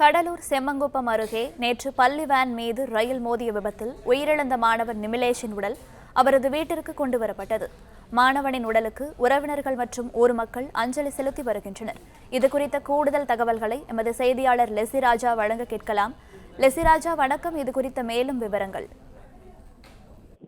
கடலூர் செம்மங்குப்பம் அருகே நேற்று பள்ளி வேன் மீது ரயில் மோதிய விபத்தில் உயிரிழந்த மாணவன் நிமிலேஷின் உடல் அவரது வீட்டிற்கு கொண்டு வரப்பட்டது. மாணவனின் உடலுக்கு உறவினர்கள் மற்றும் ஊர் மக்கள் அஞ்சலி செலுத்தி வருகின்றனர். இதுகுறித்த கூடுதல் தகவல்களை எமது செய்தியாளர் லெசிராஜா வழங்க கேட்கலாம். லெசிராஜா, வணக்கம். இது குறித்த மேலும் விவரங்கள்.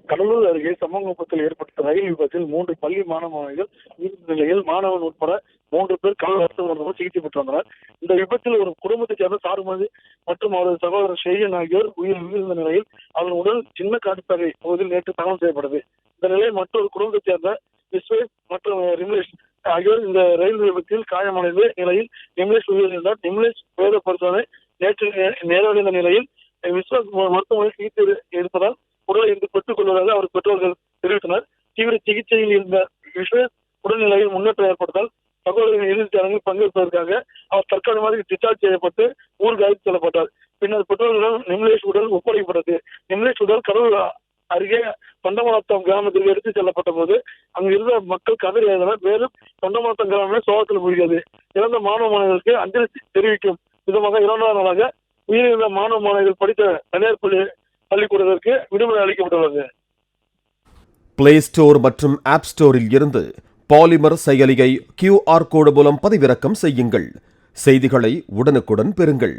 கடலூர் அருகே செம்மங்குப்பத்தில் ஏற்பட்ட ரயில் விபத்தில் 3 பள்ளி மாணவர்கள் உயிரிழந்த நிலையில் மாணவன் உட்பட 3 பேர் கடல் மருத்துவமனையில் சிகிச்சை பெற்று வந்தனர். இந்த விபத்தில் ஒரு குடும்பத்தைச் சேர்ந்த சாருமதி மற்றும் அவரது சகோதரர் ஷெய்யன் ஆகியோர் உயிரிழந்த நிலையில் அவர்கள் உடல் சின்ன காட்டுப்பகை பகுதியில் நேற்று தகவல் செய்யப்பட்டது. இந்த நிலையில் மற்றொரு குடும்பத்தைச் சேர்ந்த விஸ்வேஷ் மற்றும் ரிமலேஷ் ஆகியோர் இந்த ரயில் விபத்தில் காயமடைந்த நிலையில் நிமிலேஷ் உயிரிழந்தார். நிமிலேஷ் பிரேத பரிசோதனை நேற்று நேரடைந்த நிலையில் விஸ்வாஸ் மருத்துவமனையில் சிகிச்சை எடுப்பதால் உடலை இன்று பெற்றுக் கொள்வதாக அவர் பெற்றோர்கள் தெரிவித்தனர். தீவிர சிகிச்சையில் இருந்த விஸ்வேஷ் உடல்நிலையில் முன்னேற்றம் ஏற்பட்டதால் சகோதரரின் இறுதிச் சடங்கில் பங்கேற்பதற்காக அவர் தற்காலிகமாக டிஸ்சார்ஜ் செய்யப்பட்டு ஊருக்கு அழைத்து செல்லப்பட்டார். பின்னர் பெற்றோர்களிடம் நிமிலேஷ் உடல் ஒப்படைக்கப்பட்டது. நிமிலேஷ் உடல் கடலூர் அருகே தொண்டமலாத்தம் கிராமத்திற்கு எடுத்துச் செல்லப்பட்ட போது அங்கு இருந்த மக்கள் கதறி எழுதினர். மேலும் தொண்டமலாத்தம் கிராமமே சோகத்தில் மூழ்கியது. இறந்த மாணவ மாணவர்களுக்கு அஞ்சலி தெரிவிக்கும் விதமாக 2வது நாளாக உயிரிழந்த மாணவ மாணவர்கள் படித்த தனியார் பள்ளிக்கூடத்திற்கு விடுமுறை அளிக்கப்பட்டுள்ளது. பிளே ஸ்டோர் மற்றும் ஆப் ஸ்டோரில் இருந்து பாலிமர் செயலியை QR கோடு மூலம் பதிவிறக்கம் செய்யுங்கள். செய்திகளை உடனுக்குடன் பெறுங்கள்.